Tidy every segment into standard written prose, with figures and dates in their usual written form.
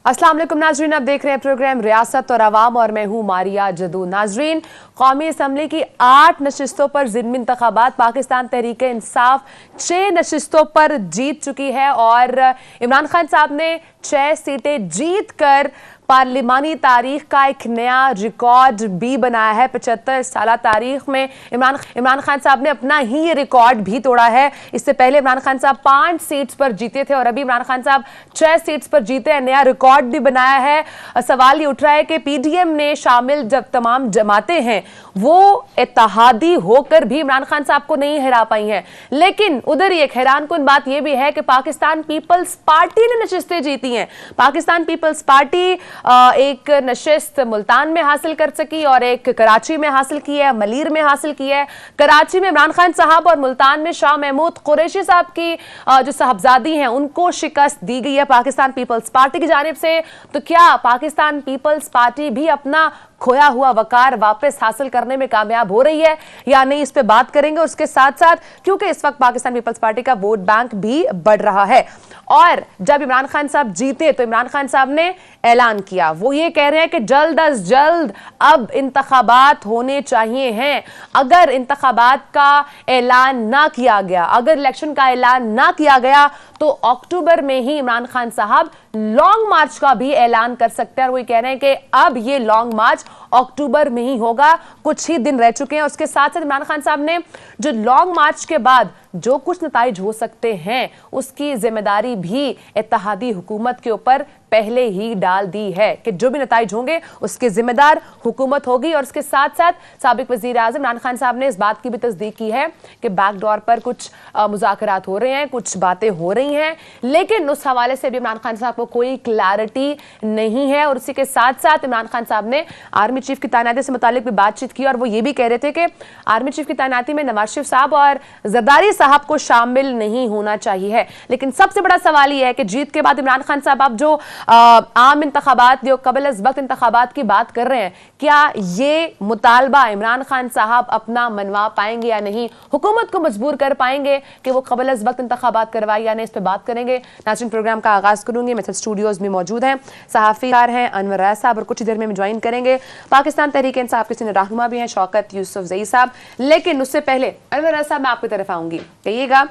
अस्सलाम वालेकुम नाजरीन, आप देख रहे हैं प्रोग्राम रियासत और अवाम और मैं हूं मारिया जदू। नाजरीन, कौमी असम्बली की 8 नशिस्तों पर ज़िमनी इंतखाबात पाकिस्तान तहरीक इंसाफ 6 नशिस्तों पर जीत चुकी है और इमरान खान साहब ने 6 सीटें जीत कर पार्लिमानी तारीख का एक नया रिकॉर्ड भी बनाया है। 75 साल तारीख में इमरान खान साहब ने अपना ही ये रिकॉर्ड भी तोड़ा है। इससे पहले इमरान खान साहब 5 सीट्स पर जीते थे और अभी इमरान खान साहब 6 सीट्स पर जीते हैं, नया रिकॉर्ड भी बनाया है। सवाल ये उठ रहा है कि पीडीएम ने शामिल जब तमाम जमातें हैं वो इत्तेहादी होकर भी इमरान खान साहब को नहीं हरा पाई हैं, लेकिन उधर ही एक हैरानकुन बात यह भी है कि पाकिस्तान पीपल्स पार्टी ने नशिस्तें जीती हैं। पाकिस्तान पीपल्स पार्टी एक नशिस्त मुल्तान में हासिल कर सकी और एक कराची में हासिल की है, मलीर में हासिल की है। कराची में इमरान खान साहब और मुल्तान में शाह महमूद कुरैशी साहब की जो साहबजादी हैं उनको शिकस्त दी गई है पाकिस्तान पीपल्स पार्टी की जानिब से। तो क्या पाकिस्तान पीपल्स पार्टी भी अपना खोया हुआ वकार वापस हासिल करने में कामयाब हो रही है या नहीं, इस पे बात करेंगे। उसके साथ साथ क्योंकि इस वक्त पाकिस्तान पीपल्स पार्टी का वोट बैंक भी बढ़ रहा है और जब इमरान खान साहब जीते तो इमरान खान साहब ने ऐलान किया, वो ये कह रहे हैं कि जल्द अज जल्द अब इंतखाबात होने चाहिए हैं। अगर इंतखाबात का ऐलान ना किया गया, अगर इलेक्शन का ऐलान ना किया गया तो अक्टूबर में ही इमरान खान साहब लॉन्ग मार्च का भी ऐलान कर सकते हैं और वो कह रहे हैं कि अब ये लॉन्ग मार्च अक्टूबर में ही होगा। कुछ ही दिन रह चुके हैं। उसके साथ साथ इमरान खान साहब ने जो लॉन्ग मार्च के बाद जो कुछ नताइज हो सकते हैं उसकी जिम्मेदारी भी इत्तेहादी हुकूमत के ऊपर पहले ही डाल दी है कि जो भी नताइज होंगे उसके जिम्मेदार हुकूमत होगी। और उसके साथ साथ साबिक वजीर आज़म इमरान खान साहब ने इस बात की भी तस्दीक की है कि बैकडोर पर कुछ मुज़ाकरात हो रहे हैं, कुछ बातें हो रही हैं, लेकिन उस हवाले से भी इमरान खान साहब को कोई क्लैरिटी नहीं है। और उसी के साथ साथ इमरान खान साहब ने आर्मी चीफ की तैनाती से मुतालिक भी बातचीत की और वो ये भी कह रहे थे कि आर्मी चीफ की तैनाती में नवाज शरीफ साहब और जरदारी साहब को शामिल नहीं होना चाहिए है। लेकिन सबसे बड़ा सवाल यह है कि जीत के बाद इमरान खान साहब अब जो आम इंतखाबात जो कबल वक्त इंतखाबात की बात कर रहे हैं, क्या ये मुतालबा इमरान खान साहब अपना मनवा पाएंगे या नहीं, हुकूमत को मजबूर कर पाएंगे कि वो कबल वक्त इंतखाबात करवाए या नहीं, इस पर बात करेंगे। नाज़रीन, प्रोग्राम का आगाज करूंगी। मेरे साथ स्टूडियोज में मौजूद हैं सहाफ़ीकार हैं अनवर राय साहब और कुछ देर में ज्वाइन करेंगे पाकिस्तान तहरीक इंसाफ के सीनियर रहनुमा भी हैं शौकत यूसुफजई साहब। लेकिन उससे पहले अनवर राय साहब मैं आपकी तरफ आऊंगी। कहिएगा,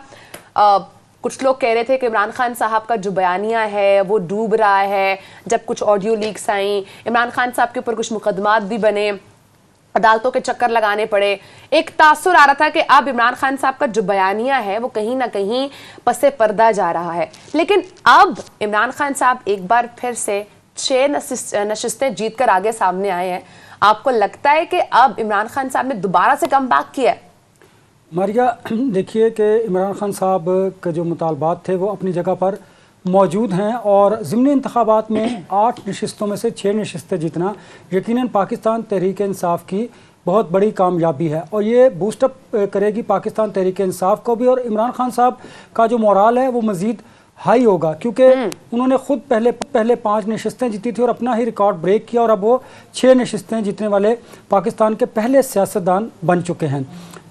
कुछ लोग कह रहे थे कि इमरान खान साहब का जो बयानिया है वो डूब रहा है। जब कुछ ऑडियो लीक्स आई, इमरान खान साहब के ऊपर कुछ मुकदमात भी बने, अदालतों के चक्कर लगाने पड़े, एक तासुर आ रहा था कि अब इमरान खान साहब का जो बयानिया है वो कहीं ना कहीं पसे पर्दा जा रहा है। लेकिन अब इमरान खान साहब एक बार फिर से 6 नशिस्तें जीत कर आगे सामने आए हैं। आपको लगता है कि अब इमरान खान साहब ने दोबारा से कम बैक किया है? मारिया, देखिए कि इमरान खान साहब के जो मुतालबात थे वो अपनी जगह पर मौजूद हैं और ज़िमनी इंतखाबात में 8 नशिस्तों में से 6 नशिस्तें जीतना यकीनन पाकिस्तान तहरीक इंसाफ की बहुत बड़ी कामयाबी है और ये बूस्टअप करेगी पाकिस्तान तहरीक इंसाफ को भी। और इमरान खान साहब का जो मोराल है वो मज़ीद हाई होगा क्योंकि उन्होंने खुद पहले 5 नशिस्तें जीती थी और अपना ही रिकॉर्ड ब्रेक किया और अब वो 6 नशिस्तें जीतने वाले पाकिस्तान के पहले सियासतदान बन चुके हैं।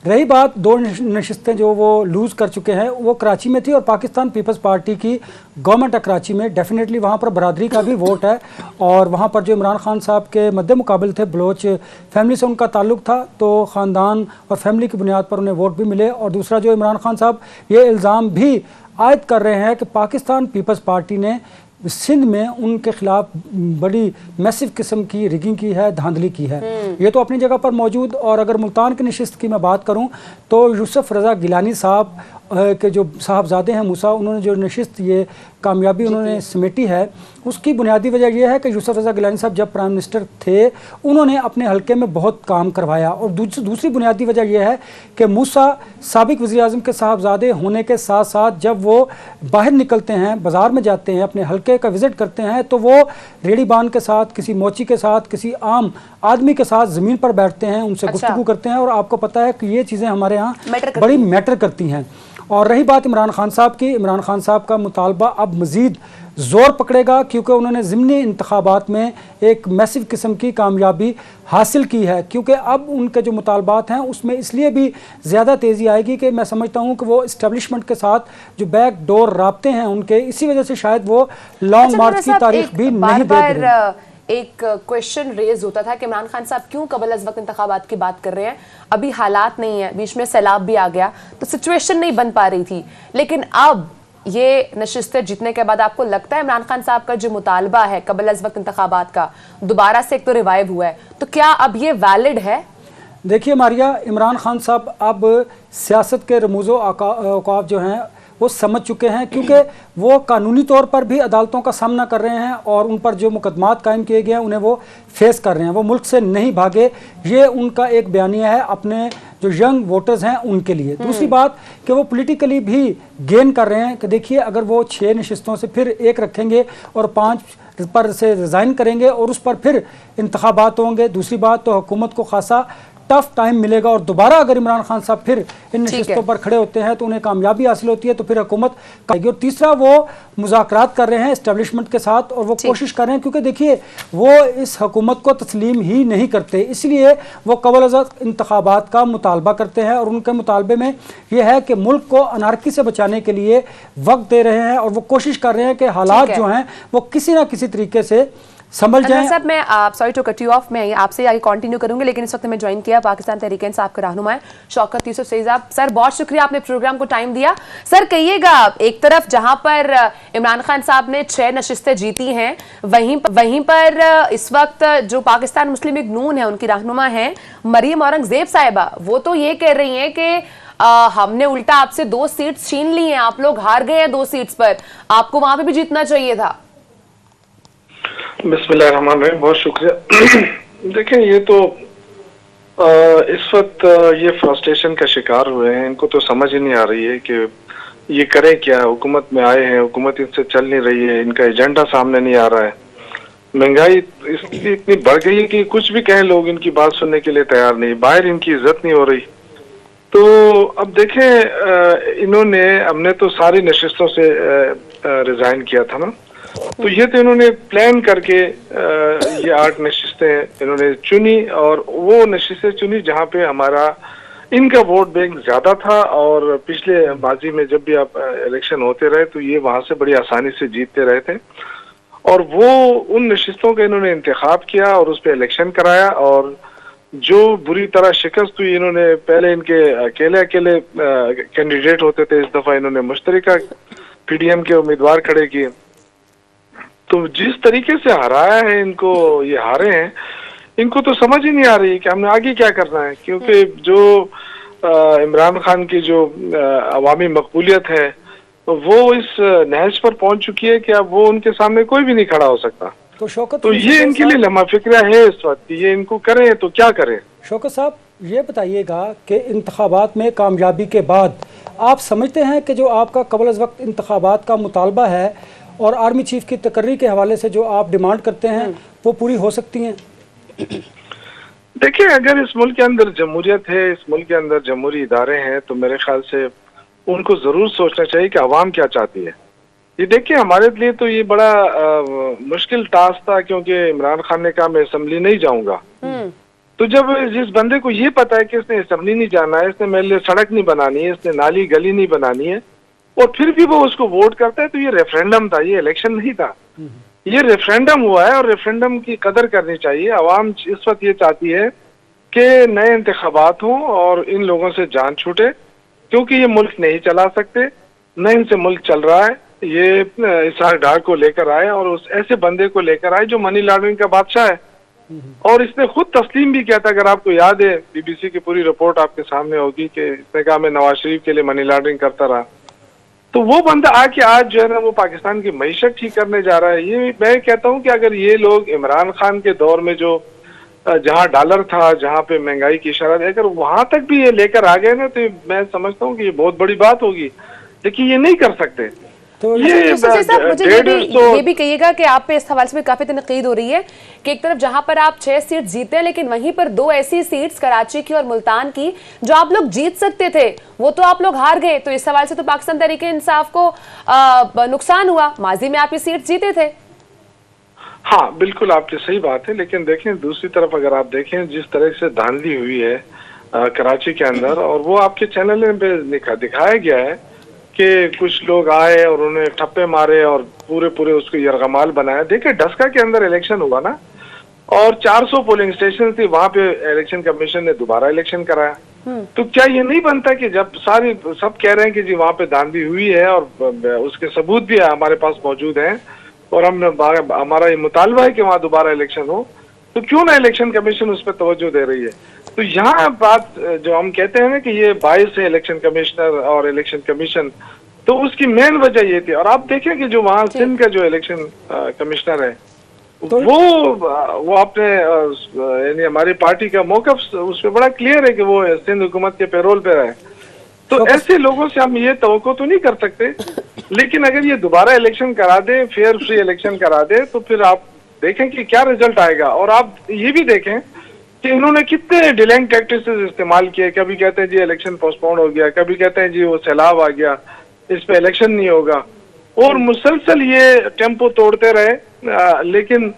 रही बात 2 नशिस्तें जो वो लूज़ कर चुके हैं, वो कराची में थी और पाकिस्तान पीपल्स पार्टी की गवर्नमेंट है कराची में, डेफिनेटली वहाँ पर बरादरी का भी वोट है और वहाँ पर जो इमरान खान साहब के मद्दे मुकाबिल थे, बलोच फैमिली से उनका ताल्लुक था तो ख़ानदान और फैमिली की बुनियाद पर उन्हें वोट भी मिले। और दूसरा जो इमरान खान साहब ये इल्ज़ाम भी आयद कर रहे हैं कि पाकिस्तान पीपल्स पार्टी ने सिंध में उनके खिलाफ बड़ी मैसिव किस्म की रिगिंग की है, धांधली की है। ये तो अपनी जगह पर मौजूद। और अगर मुल्तान की नशिस्त की मैं बात करूं तो यूसुफ रज़ा गिलानी साहब के जो साहबजादे हैं मूसा, उन्होंने जो नशिस्त ये कामयाबी उन्होंने समेटी है, उसकी बुनियादी वजह यह है कि यूसुफ रज़ा गिलानी साहब जब प्राइम मिनिस्टर थे उन्होंने अपने हलके में बहुत काम करवाया। और दूसरी बुनियादी वजह यह है कि मूसा साबिक वज़ीर आज़म के साहबजादे होने के साथ साथ जब वो बाहर निकलते हैं, बाज़ार में जाते हैं, अपने हलके का विज़िट करते हैं तो वो रेडी बान के साथ, किसी मोची के साथ, किसी आम आदमी के साथ ज़मीन पर बैठते हैं, उनसे गुफ्तगू करते हैं। और आपको पता है कि ये चीज़ें हमारे यहाँ बड़ी मैटर करती हैं। और रही बात इमरान खान साहब की, इमरान खान साहब का मुतालबा अब मज़ीद ज़ोर पकड़ेगा क्योंकि उन्होंने ज़िमनी इंतखाबात में एक मैसिव किस्म की कामयाबी हासिल की है। क्योंकि अब उनके जो मुतालबात हैं उसमें इसलिए भी ज़्यादा तेज़ी आएगी कि मैं समझता हूँ कि वो इस्टेब्लिशमेंट के साथ जो बैक डोर राब्ते हैं उनके, इसी वजह से शायद वो लॉन्ग मार्च की तारीख भी नहीं दे रहे। एक क्वेश्चन रेज होता था कि इमरान खान साहब क्यों कबल अज़ वक्त इंतखाबात की बात कर रहे हैं, अभी हालात नहीं है, बीच में सैलाब भी आ गया तो सिचुएशन नहीं बन पा रही थी, लेकिन अब ये नशिस्तें जीतने के बाद आपको लगता है इमरान खान साहब का जो मुतालबा है कबल अज़ वक्त इंतखाबात का दोबारा से एक तो रिवाइव हुआ है, तो क्या अब ये वैलिड है? देखिए मारिया, इमरान खान साहब अब सियासत के रमूज़ो औकाफ जो हैं वो समझ चुके हैं, क्योंकि वो कानूनी तौर पर भी अदालतों का सामना कर रहे हैं और उन पर जो मुकदमात कायम किए गए हैं उन्हें वो फेस कर रहे हैं। वो मुल्क से नहीं भागे, ये उनका एक बयानिया है अपने जो यंग वोटर्स हैं उनके लिए। दूसरी बात कि वो पॉलिटिकली भी गेन कर रहे हैं कि देखिए अगर वो 6 नशिस्तों से फिर एक रखेंगे और 5 पर से रिज़ाइन करेंगे और उस पर फिर इंतखाबात होंगे, दूसरी बात तो हुकूमत को खासा टफ टाइम मिलेगा और दोबारा अगर इमरान खान साहब फिर इन नशिस्तों पर खड़े होते हैं तो उन्हें कामयाबी हासिल होती है, तो फिर हुकूमत आएगी। और तीसरा, वो मुज़ाकरात कर रहे हैं एस्टेब्लिशमेंट के साथ और वो कोशिश कर रहे हैं, क्योंकि देखिए वो इस हुकूमत को तस्लीम ही नहीं करते, इसलिए वो कबल अज़ वक्त इंतखाबात का मुतालबा करते हैं और उनके मुतालबे में ये है कि मुल्क को अनारकी से बचाने के लिए वक्त दे रहे हैं और वो कोशिश कर रहे हैं कि हालात जो हैं वो किसी ना किसी तरीके से समझ जाएं। साहब मैं sorry to cut you off, मैं आपसे आगे कंटिन्यू करूंगी, लेकिन इस वक्त मैं ज्वाइन किया पाकिस्तान तहरीक इंसाफ के रहनुमा शौकत यूसुफ सईद। सर बहुत शुक्रिया, आपने प्रोग्राम को टाइम दिया। सर कहिएगा, एक तरफ जहां पर इमरान खान साहब ने 6 नशिस्तें जीती हैं, वहीं पर इस वक्त जो पाकिस्तान मुस्लिम लीग नून है उनकी रहनुमा है मरियम औरंगजेब साहिबा, वो तो ये कह रही हैं कि हमने उल्टा आपसे 2 सीट्स छीन ली हैं, आप लोग हार गए हैं 2 सीट्स पर, आपको वहां पर भी जीतना चाहिए था। बिस्मिल्लाहिर्रहमानिर्रहीम, बहुत शुक्रिया। देखें, ये तो इस वक्त ये फ्रस्ट्रेशन का शिकार हुए हैं, इनको तो समझ ही नहीं आ रही है कि ये करें क्या। हुकूमत में आए हैं, हुकूमत इनसे चल नहीं रही है, इनका एजेंडा सामने नहीं आ रहा है, महंगाई इतनी बढ़ गई है कि कुछ भी कहें लोग इनकी बात सुनने के लिए तैयार नहीं, बाहर इनकी इज्जत नहीं हो रही। तो अब देखें, इन्होंने, हमने तो सारी नशिस्तों से रिजाइन किया था ना, तो ये तो इन्होंने प्लान करके ये 8 नशिस्तें इन्होंने चुनी और वो नशिस्तें चुनी जहाँ पे हमारा इनका वोट बैंक ज्यादा था। और पिछले बाजी में जब भी आप इलेक्शन होते रहे तो ये वहां से बड़ी आसानी से जीतते रहे थे, और वो उन नशिस्तों का इन्होंने इंतखाब किया और उस पर इलेक्शन कराया। और जो बुरी तरह शिकस्त हुई, इन्होंने पहले इनके अकेले कैंडिडेट होते थे, इस दफा इन्होंने मुश्तरका PDM के उम्मीदवार खड़े किए। तो जिस तरीके से हराया है इनको, ये हारे हैं, इनको तो समझ ही नहीं आ रही कि हमने आगे क्या करना है। क्योंकि जो इमरान खान की जो अवामी मकबूलियत है वो इस नहज पर पहुंच चुकी है कि अब वो उनके सामने कोई भी नहीं खड़ा हो सकता। तो शौकत, तो ये इनके लिए लम्हा फिक्रा है इस वक्त, ये इनको करें तो क्या करें। शौकत साहब ये बताइएगा कि इंतखाबात में कामयाबी के बाद आप समझते हैं कि जो आपका कबल अज़ वक्त इंतखाबात का मुतालबा है और आर्मी चीफ की तकर्री के हवाले से जो आप डिमांड करते हैं वो पूरी हो सकती हैं? देखिए, अगर इस मुल्क के अंदर जमहूरियत है, इस मुल्क के अंदर जमहूरी इदारे हैं, तो मेरे ख्याल से उनको जरूर सोचना चाहिए कि अवाम क्या चाहती है। ये देखिए, हमारे लिए तो ये बड़ा मुश्किल टास्क था, क्योंकि इमरान खान ने कहा मैं असेंबली नहीं जाऊंगा। तो जब जिस बंदे को ये पता है कि इसने असेंबली नहीं जाना है, इसने मेरे लिए सड़क नहीं बनानी है, इसने नाली गली नहीं बनानी है, और फिर भी वो उसको वोट करता है, तो ये रेफरेंडम था, ये इलेक्शन नहीं था, ये रेफरेंडम हुआ है। और रेफरेंडम की कदर करनी चाहिए। अवाम इस वक्त ये चाहती है कि नए इंतखाबात हों और इन लोगों से जान छूटे, क्योंकि ये मुल्क नहीं चला सकते, न इनसे मुल्क चल रहा है। ये इसहाक डार को लेकर आए और उस ऐसे बंदे को लेकर आए जो मनी लॉन्ड्रिंग का बादशाह है, और इसने खुद तस्लीम भी किया था। अगर आपको याद है, BBC की पूरी रिपोर्ट आपके सामने होगी कि इसने कहा मैं नवाज शरीफ के लिए मनी लॉन्ड्रिंग करता रहा। तो वो बंदा आके आज जो है ना वो पाकिस्तान की मईशत ठीक करने जा रहा है। ये मैं कहता हूँ कि अगर ये लोग इमरान खान के दौर में जो जहाँ डॉलर था, जहाँ पे महंगाई की शरह, अगर वहां तक भी ये लेकर आ गए ना, तो मैं समझता हूँ कि ये बहुत बड़ी बात होगी, लेकिन ये नहीं कर सकते। तो अच्छा, यूसुफ साहब, मुझे तो ये भी कहिएगा कि आप पे इस हवाले से भी काफी तनकीद हो रही है कि एक तरफ जहां पर आप 6 सीट जीते हैं, लेकिन वहीं पर 2 ऐसी सीट्स कराची की और मुल्तान की जो आप लोग जीत सकते थे, वो तो आप लोग हार गए। तो इस हवाले से तो पाकिस्तान तहरीके इंसाफ को नुकसान हुआ। माजी में आप ये सीट जीते थे। हाँ, बिल्कुल आपकी सही बात है, लेकिन देखें दूसरी तरफ अगर आप देखें जिस तरह से धांधली हुई है कराची के अंदर, और वो आपके चैनल पे दिखाया गया है कि कुछ लोग आए और उन्होंने ठप्पे मारे और पूरे उसको यरगमाल बनाया। देखिए डस्का के अंदर इलेक्शन हुआ ना, और 400 पोलिंग स्टेशन थी, वहां पे इलेक्शन कमीशन ने दोबारा इलेक्शन कराया। तो क्या ये नहीं बनता कि जब सब कह रहे हैं कि जी वहां पे धांधली हुई है और उसके सबूत भी हमारे पास मौजूद हैं, और हमारा ये मुतालबा है कि वहां दोबारा इलेक्शन हो, तो क्यों ना इलेक्शन कमीशन उस पर तवज्जो दे रही है। तो यहाँ बात जो हम कहते हैं ना कि ये बायस है इलेक्शन कमिश्नर और इलेक्शन कमीशन, तो उसकी मेन वजह ये थी। और आप देखें कि जो वहाँ सिंध का जो इलेक्शन कमिश्नर है, तो वो अपने यानी हमारी पार्टी का मौकफ उसमें बड़ा क्लियर है कि वो सिंध हुकूमत के पेरोल पे रहे। तो ऐसे लोगों से हम ये तवक्को तो नहीं कर सकते, लेकिन अगर ये दोबारा इलेक्शन करा दे, फेयर फ्री इलेक्शन करा दे, तो फिर आप देखें कि क्या रिजल्ट आएगा। और आप ये भी देखें कि इन्होंने कितने डिलेइंग टैक्टिक्स इस्तेमाल किए। कभी कहते हैं जी इलेक्शन पोस्टपोन हो गया, कभी कहते हैं जी वो सैलाब आ गया, इस पे इलेक्शन नहीं होगा, और मुसलसल ये टेम्पो तोड़ते रहे। लेकिन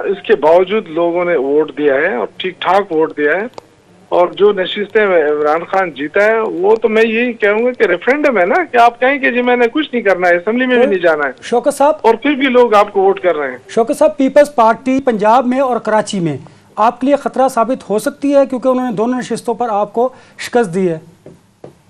इसके बावजूद लोगों ने वोट दिया है और ठीक ठाक वोट दिया है, और जो नशिस्तें इमरान खान जीता है वो तो मैं यही कहूंगा कि रेफरेंडम है ना, कि आप कहें कि जी मैंने कुछ नहीं करना है, असेंबली में भी नहीं जाना है, शौकत साहब, और फिर भी लोग आपको वोट कर रहे हैं। शौकत साहब, पीपल्स पार्टी पंजाब में और कराची में आपके लिए खतरा साबित हो सकती है, क्योंकि उन्होंने दोनों नशिस्तों पर आपको शिकस्त दी है।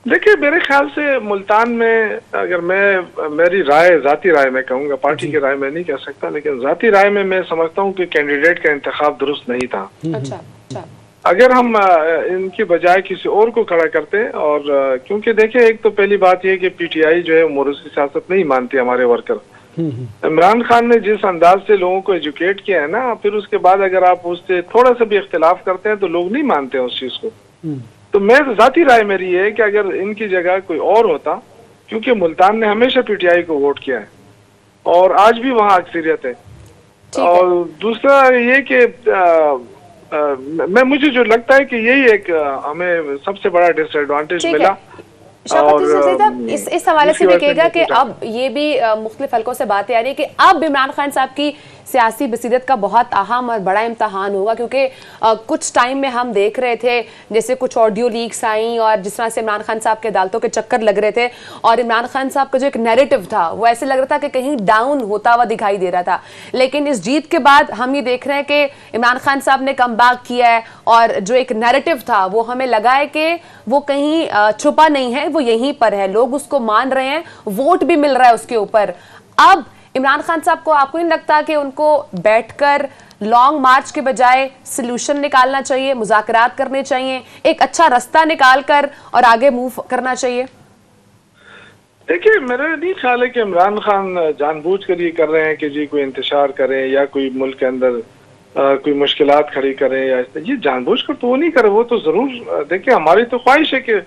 देखिए मेरे ख्याल से मुल्तान में, अगर मेरी राय, जाती राय मैं कहूँगा, पार्टी की राय मैं नहीं कह सकता, लेकिन जाती राय में मैं समझता हूँ कि कैंडिडेट का इंतखाब दुरुस्त नहीं था। अच्छा, अगर हम इनकी बजाय किसी और को खड़ा करते, और क्योंकि देखिए एक तो पहली बात यह कि पीटीआई जो है मोरूसी सियासत नहीं मानती हमारे वर्कर। इमरान खान ने जिस अंदाज से लोगों को एजुकेट किया है ना, फिर उसके बाद अगर आप उससे थोड़ा सा भी इख्तिलाफ करते हैं तो लोग नहीं मानते हैं उस चीज को। तो मैं जाती राय मेरी है कि अगर इनकी जगह कोई और होता, क्योंकि मुल्तान ने हमेशा पीटीआई को वोट किया है और आज भी वहाँ अक्सरियत है। और दूसरा ये कि मुझे जो लगता है कि यही एक हमें सबसे बड़ा डिसएडवांटेज मिला। और इस हवाले से भी कहेगा कि अब ये भी मुख्तलिफ हलकों से बातें आ रही है कि अब इमरान खान साहब की सियासी बसीरत का बहुत अहम और बड़ा इम्तहान होगा, क्योंकि कुछ टाइम में हम देख रहे थे जैसे कुछ ऑडियो लीक्स आई और जिस तरह से इमरान खान साहब के अदालतों के चक्कर लग रहे थे, और इमरान खान साहब का जो एक नैरेटिव था वो ऐसे लग रहा था कि कहीं डाउन होता हुआ दिखाई दे रहा था। लेकिन इस जीत के बाद हम ये देख रहे हैं कि इमरान खान साहब ने कमबैक किया है, और जो एक नैरेटिव था वो हमें लगा है कि वो कहीं छुपा नहीं है, वो यहीं पर है, लोग उसको मान रहे हैं, वोट भी मिल रहा है उसके ऊपर। अब इमरान खान साहब को आपको नहीं लगता कि उनको बैठकर लॉन्ग मार्च के बजाय सलूशन निकालना चाहिए, मुज़ाकरात करने चाहिए, एक अच्छा रास्ता निकाल कर और आगे मूव करना चाहिए? देखिए मेरा नहीं ख्याल है कि इमरान खान जानबूझकर ये कर रहे हैं कि जी कोई इंतशार करें या कोई मुल्क के अंदर कोई मुश्किलात खड़ी करें, या ये जानबूझकर तो वो नहीं करे। वो तो जरूर देखिए हमारी तो ख्वाहिश है कि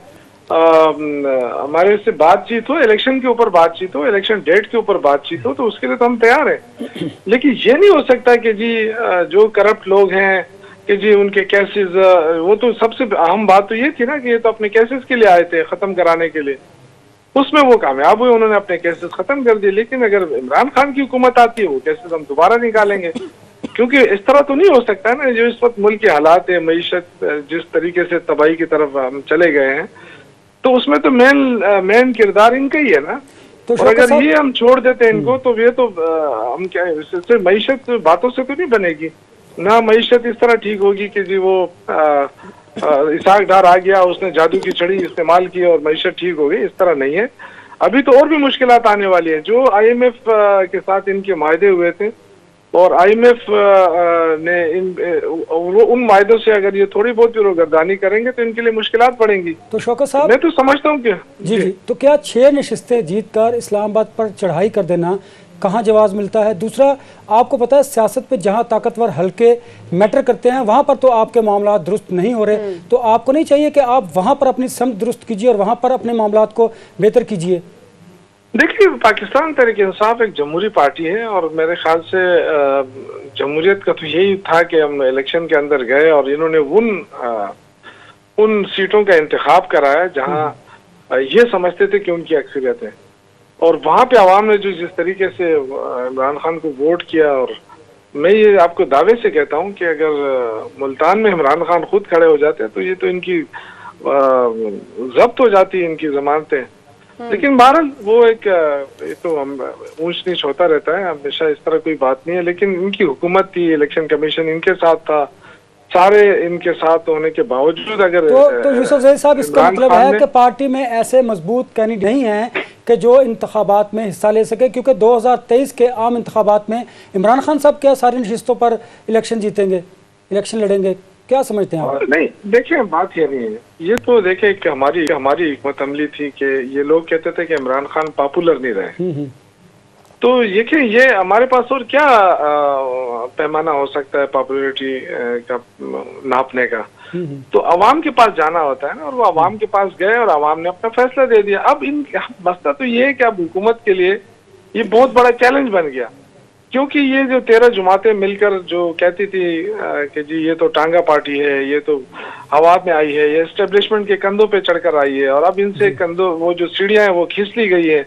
हमारे से बातचीत हो, इलेक्शन के ऊपर बातचीत हो, इलेक्शन डेट के ऊपर बातचीत हो, तो उसके लिए तो हम तैयार हैं। लेकिन ये नहीं हो सकता कि जी जो करप्ट लोग हैं कि जी उनके केसेस, वो तो सबसे अहम बात तो ये थी ना कि ये तो अपने केसेस के लिए आए थे खत्म कराने के लिए, उसमें वो कामयाब हुए, उन्होंने अपने केसेस खत्म कर दिए। लेकिन अगर इमरान खान की हुकूमत आती है वो केसेस हम दोबारा निकालेंगे, क्योंकि इस तरह तो नहीं हो सकता है ना। जो इस वक्त मुल्क के हालात है, मईशत जिस तरीके से तबाही की तरफ हम चले गए हैं, तो उसमें तो मेन किरदार इनका ही है ना। तो और अगर ये हम छोड़ देते हैं इनको, तो ये तो हम क्या सिर्फ मईशत बातों से तो नहीं बनेगी ना। मईशत इस तरह ठीक होगी कि जी वो इसाक डार आ गया, उसने जादू की छड़ी इस्तेमाल की और मईशत ठीक हो गई, इस तरह नहीं है। अभी तो और भी मुश्किलात आने वाली है। जो IMF के साथ इनके मायदे हुए थे, और IMF ने उन मायदों से अगर ये थोड़ी बहुत भी गर्दानी करेंगे तो इनके लिए मुश्किलात पड़ेंगी। तो शौकत साहब, मैं तो समझता हूँ कि जी, तो क्या 6 नशिस्तें जीतकर इस्लामाबाद पर चढ़ाई कर देना कहाँ जवाब मिलता है? दूसरा, आपको पता है सियासत पे जहाँ ताकतवर हल्के मैटर करते हैं वहाँ पर तो आपके मामला दुरुस्त नहीं हो रहे, तो आपको नहीं चाहिए कि आप वहाँ पर अपनी समझ दुरुस्त कीजिए और वहाँ पर अपने मामला को बेहतर कीजिए? देखिए, पाकिस्तान तहरीक इंसाफ एक जमहूरी पार्टी है और मेरे ख्याल से जमहूरियत का तो यही था कि हम इलेक्शन के अंदर गए और इन्होंने उन सीटों का इंतखाब कराया जहां ये समझते थे कि उनकी अक्सरियत है, और वहां पे आवाम ने जो जिस तरीके से इमरान खान को वोट किया, और मैं ये आपको दावे से कहता हूं कि अगर मुल्तान में इमरान खान खुद खड़े हो जाते तो ये तो इनकी जब्त हो जाती इनकी जमानतें। लेकिन बहरहाल वो एक ये तो हम ऊंच नीच होता रहता है, हमेशा इस तरह कोई बात नहीं है। लेकिन इनकी हुकूमत थी, इलेक्शन कमीशन इनके साथ था, सारे इनके साथ होने के बावजूद अगर तो यूसुफ ज़ैद साहब, इसका मतलब है कि पार्टी में ऐसे मजबूत कैंडिडेट नहीं हैं कि जो इंतखाबात में हिस्सा ले सके, क्योंकि 2023 के आम इंतखाबात में इमरान खान साहब क्या सारी नशिस्तों पर इलेक्शन जीतेंगे, इलेक्शन लड़ेंगे, क्या समझते हैं आप? नहीं, देखिए बात ये नहीं है, ये तो देखिए कि हमारी हिकमत अमली थी कि ये लोग कहते थे कि इमरान खान पॉपुलर नहीं रहे, तो ये हमारे पास और क्या पैमाना हो सकता है पॉपुलरिटी का नापने का। तो अवाम के पास जाना होता है ना, और वो अवाम के पास गए और अवाम ने अपना फैसला दे दिया। अब मसला तो ये है कि अब हुकूमत के लिए ये बहुत बड़ा चैलेंज बन गया, क्योंकि ये जो 13 जमातें मिलकर जो कहती थी कि जी ये तो टांगा पार्टी है, ये तो हवा में आई है, ये एस्टेब्लिशमेंट के कंधों पे चढ़कर आई है, और अब इनसे कंधों वो जो सीढ़ियां हैं वो खींच ली गई है।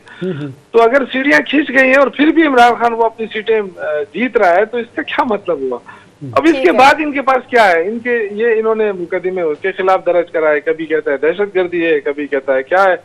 तो अगर सीढ़ियां खींच गई हैं और फिर भी इमरान खान वो अपनी सीटें जीत रहा है, तो इसका क्या मतलब हुआ? अब इसके बाद इनके पास क्या है? इन्होंने मुकदमे उसके खिलाफ दर्ज कराए, कभी कहता है दहशतगर्दी है, कभी कहता है क्या है।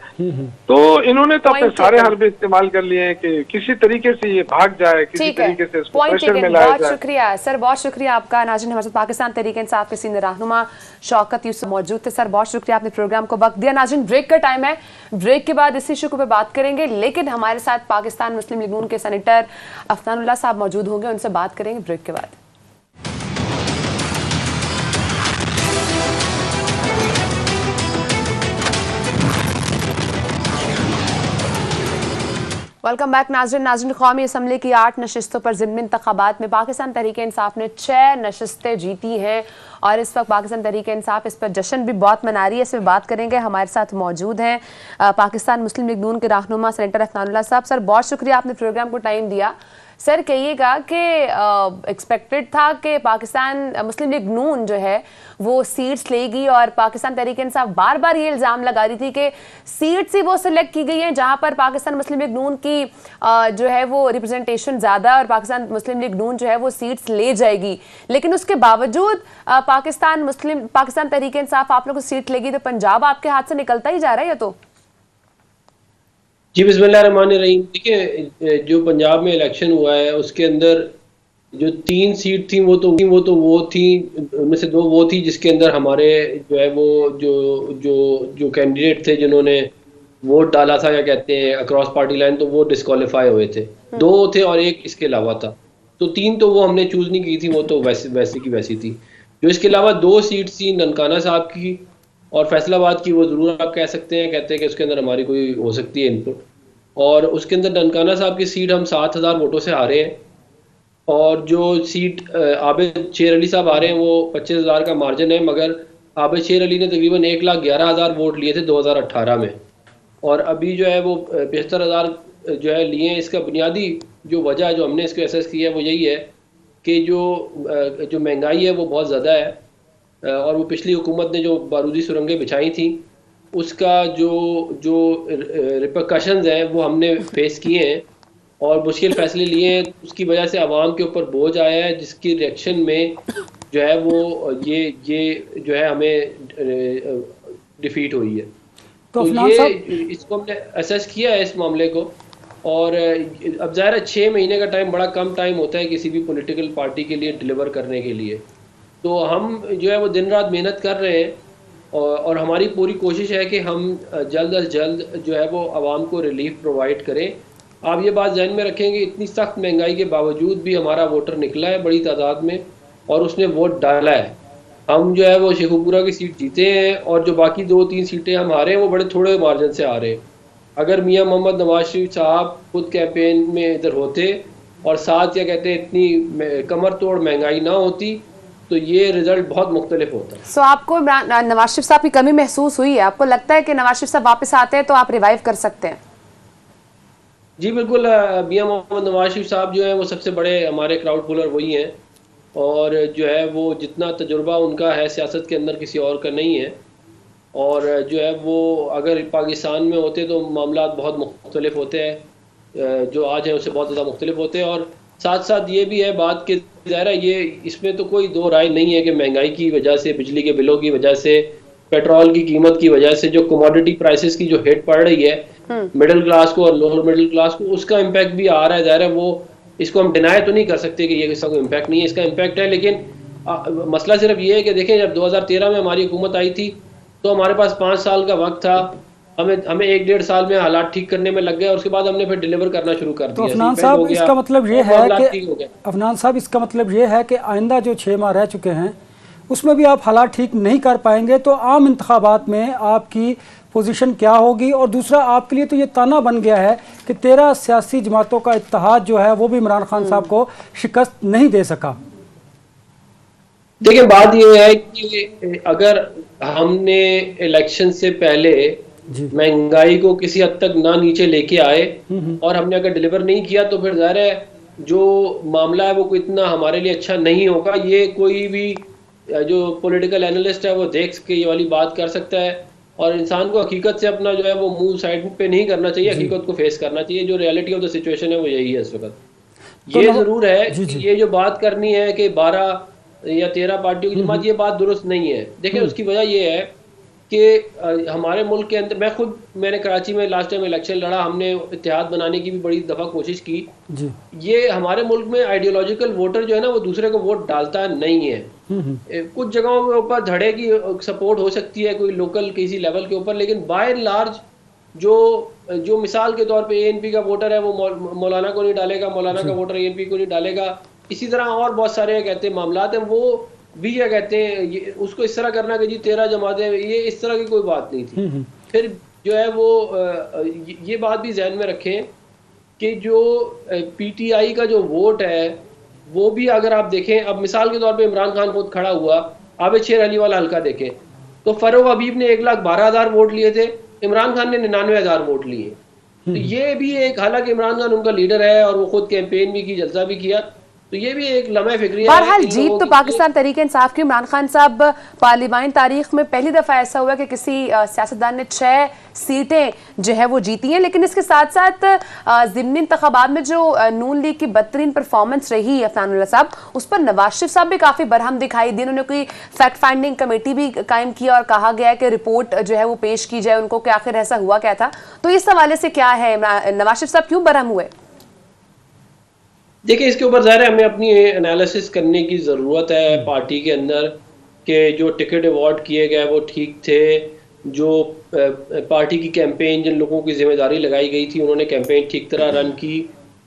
तो इन्होंने तो अपने सारे हरबे इस्तेमाल कर लिए हैं कि किसी तरीके से ये भाग जाए, किसी तरीके से इसको प्रेशर में लाया जाए। बहुत शुक्रिया सर, बहुत शुक्रिया आपका। नाज़रीन, हमारे साथ पाकिस्तान तहरीक इंसाफ के सीनियर रहनुमा शौकत यूसुफ मौजूद थे। सर बहुत शुक्रिया, आपने प्रोग्राम को वक्त दिया। नाज़रीन, ब्रेक का टाइम है, ब्रेक के बाद इस इशू पे बात करेंगे, लेकिन हमारे साथ पाकिस्तान मुस्लिम लीग नून के सेनेटर अफनानुल्लाह साहब मौजूद होंगे, उनसे बात करेंगे ब्रेक के बाद। वेलकम बैक नाज़रीन, कौमी असम्बली की 8 नशिस्तों पर ज़िमनी इंतखाबात में पाकिस्तान तहरीक इंसाफ ने 6 नशिस्तें जीती हैं और इस वक्त पाकिस्तान तहरीक इंसाफ इस पर जश्न भी बहुत मना रही है। इसमें बात करेंगे, हमारे साथ मौजूद हैं पाकिस्तान मुस्लिम लीग नून के रहनुमा सेनेटर अफनानुल्लाह साहब। सर बहुत शुक्रिया, आपने प्रोग्राम को टाइम दिया। सर कहिएगा कि एक्सपेक्टेड था कि पाकिस्तान मुस्लिम लीग नून जो है वो सीट्स लेगी, और पाकिस्तान तहरीक इंसाफ बार बार ये इल्ज़ाम लगा रही थी कि सीट्स ही वो सिलेक्ट की गई हैं जहां पर पाकिस्तान मुस्लिम लीग नून की जो है वो रिप्रेजेंटेशन ज़्यादा है और पाकिस्तान मुस्लिम लीग नून जो है वो सीट्स ले जाएगी। लेकिन उसके बावजूद पाकिस्तान तहरीक इंसाफ आप लोग को सीट लेगी, तो पंजाब आपके हाथ से निकलता ही जा रहा है। ये तो जी बिस्मिल्लाहिर्रहमानिर्रहीम। देखिए, जो पंजाब में इलेक्शन हुआ है उसके अंदर जो 3 सीट थी वो थी, उनमें से 2 वो थी जिसके अंदर हमारे जो है वो जो कैंडिडेट थे जिन्होंने वोट डाला था, या कहते हैं अक्रॉस पार्टी लाइन, तो वो डिस्क्वालीफाई हुए थे। 2 थे और 1 इसके अलावा था, तो 3 तो वो हमने चूज नहीं की थी, वो तो वैसी की वैसी थी। जो इसके अलावा 2 सीट थी ननकाना साहब की और फैसलाबाद की, वो ज़रूर आप कह सकते हैं, कहते हैं कि उसके अंदर हमारी कोई हो सकती है इनपुट, और उसके अंदर ननकाना साहब की सीट हम 7000 वोटों से हारे हैं, और जो सीट आबिद शेर अली साहब हारे हैं वो 25000 का मार्जिन है, मगर आबिद शेर अली ने तकरीबन 1,11,000 वोट लिए थे 2018 में, और अभी जो है वो 75,000 जो है लिए हैं। इसका बुनियादी जो वजह जो हमने इसको एसेस किया है वो यही है कि जो महंगाई है वो बहुत ज़्यादा है, और वो पिछली हुकूमत ने जो बारूदी सुरंगें बिछाई थी उसका जो रिपरकशंस हैं वो हमने फेस किए हैं और मुश्किल फैसले लिए हैं। उसकी वजह से आवाम के ऊपर बोझ आया है, जिसकी रिएक्शन में जो है वो ये जो है हमें डिफीट हुई है। तो ये इसको हमने असेस किया है इस मामले को, और अब ज़ाहिर है 6 महीने का टाइम बड़ा कम टाइम होता है किसी भी पॉलिटिकल पार्टी के लिए डिलीवर करने के लिए। तो हम जो है वो दिन रात मेहनत कर रहे हैं, और हमारी पूरी कोशिश है कि हम जल्द अज जल्द जो है वो आवाम को रिलीफ प्रोवाइड करें। आप ये बात ध्यान में रखेंगे, इतनी सख्त महंगाई के बावजूद भी हमारा वोटर निकला है बड़ी तादाद में और उसने वोट डाला है। हम जो है वो शेखुपुरा की सीट जीते हैं, और जो बाकी 2-3 सीटें हम हारे हैं वो बड़े थोड़े मार्जिन से हारे हैं। अगर मियाँ मोहम्मद नवाज शरीफ साहब खुद कैंपेन में इधर होते और साथ या कहते हैं इतनी कमर तोड़ महंगाई ना होती तो ये रिजल्ट बहुत मुख्तलिफ होता है। सो आपको नवाज शरीफ साहब की कमी महसूस हुई है? आपको लगता है कि नवाज शरीफ साहब वापस आते हैं तो आप रिवाइव कर सकते हैं? जी बिल्कुल, मियां मोहम्मद नवाज शरीफ साहब जो हैं वो सबसे बड़े हमारे क्राउड पुलर वही हैं, और जो है वो जितना तजुर्बा उनका है सियासत के अंदर किसी और का नहीं है। और जो है वो अगर पाकिस्तान में होते तो मामला बहुत मुख्तलिफ होते हैं, जो आज हैं उससे बहुत ज़्यादा मुख्तलिफ होते हैं। और साथ साथ ये भी है बात कि ज़ाहिर है ये इसमें तो कोई दो राय नहीं है कि महंगाई की वजह से, बिजली के बिलों की वजह से, पेट्रोल की कीमत की वजह से जो कमोडिटी प्राइसेस की जो हिट पड़ रही है मिडिल क्लास को और लोअर मिडिल क्लास को, उसका इम्पैक्ट भी आ रहा है। ज़ाहिर है वो इसको हम डिनाई तो नहीं कर सकते कि ये इसका कोई इम्पैक्ट नहीं है, इसका इम्पैक्ट है। लेकिन मसला सिर्फ ये है कि देखें, जब 2013 में हमारी हुकूमत आई थी तो हमारे पास 5 साल का वक्त था, हमें 1-1.5 साल में हालात ठीक करने में लग गए, और उसके बाद हमने फिर डिलीवर करना शुरू कर तो दिया। अफनान साहब इसका मतलब ये है कि अफनान साहब इसका मतलब ये है कि आइंदा जो 6 माह रह चुके हैं उसमें भी आप हालात ठीक नहीं कर पाएंगे, तो आम इंतखाबात में आपकी पोजीशन क्या होगी? और दूसरा, आपके लिए तो ये ताना बन गया है कि 13 सियासी जमातों का इत्तेहाद जो है वो भी इमरान खान साहब को शिकस्त नहीं दे सका। देखिए, बात ये है कि अगर हमने इलेक्शन से पहले महंगाई को किसी हद तक ना नीचे लेके आए और हमने अगर डिलीवर नहीं किया तो फिर ज़ाहिर है जो मामला है वो कोई इतना हमारे लिए अच्छा नहीं होगा। ये कोई भी जो पॉलिटिकल एनालिस्ट है वो देख के ये वाली बात कर सकता है, और इंसान को हकीकत से अपना जो है वो मुंह साइड पे नहीं करना चाहिए, हकीकत को फेस करना चाहिए। जो रियलिटी ऑफ द सिचुएशन है वो यही है इस वक्त। ये जरूर है कि ये जो बात करनी है कि 12 या 13 पार्टियों की जमात, ये बात दुरुस्त नहीं है। देखिए, उसकी वजह ये है कि हमारे मुल्क के अंदर, मैंने कराची में लास्ट टाइम इलेक्शन लड़ा, हमने इत्तेहाद बनाने की भी बड़ी दफ़ा कोशिश की जी। ये हमारे मुल्क में आइडियोलॉजिकल वोटर जो है ना वो दूसरे को वोट डालता नहीं है। कुछ जगहों के ऊपर धड़े की सपोर्ट हो सकती है कोई लोकल किसी लेवल के ऊपर, लेकिन बाय एंड लार्ज जो मिसाल के तौर पे एएनपी का वोटर है वो मौलाना को नहीं डालेगा, मौलाना का वोटर एएनपी को नहीं डालेगा। इसी तरह और बहुत सारे कहते हैं मामलात हैं, वो भी क्या कहते हैं उसको इस तरह करना कि जी 13 जमातें, ये इस तरह की कोई बात नहीं थी। फिर जो है वो ये बात भी जहन में रखें कि जो पीटीआई का जो वोट है वो भी अगर आप देखें, अब मिसाल के तौर पे इमरान खान खुद खड़ा हुआ, आबिद शेर अली वाला हल्का देखें तो फरूक हबीब ने 1,12,000 वोट लिए थे, इमरान खान ने 99,000 वोट लिए। तो ये भी एक, हालांकि इमरान खान उनका लीडर है और वो खुद कैंपेन भी की, जलसा भी किया, तो ये भी एक लम्हा फिक्रिया है। बहरहाल जीत तो पाकिस्तान तहरीक इंसाफ की। इमरान खान साहब, पार्लियामानी तारीख में पहली दफा ऐसा हुआ कि किसी सियासतदान ने 6 सीटें जो है वो जीती हैं, लेकिन इसके साथ साथ ज़िमनी इंतखाबात में जो नून लीग की बदतरीन परफॉर्मेंस रही अफनानुल्लाह साहब, उस पर नवाज शरीफ साहब भी काफी बरहम दिखाई दी। उन्होंने कोई फैक्ट फाइंडिंग कमेटी भी कायम की और कहा गया कि रिपोर्ट जो है वो पेश की जाए उनको कि आखिर ऐसा हुआ क्या था। तो इस हवाले से क्या है, नवाज शरीफ साहब क्यों बरहम हुए? देखिए, इसके ऊपर ज़ाहिर है हमें अपनी एनालिसिस करने की ज़रूरत है पार्टी के अंदर कि जो टिकट अवार्ड किए गए वो ठीक थे, जो पार्टी की कैंपेन जिन लोगों की जिम्मेदारी लगाई गई थी उन्होंने कैंपेन ठीक तरह रन की,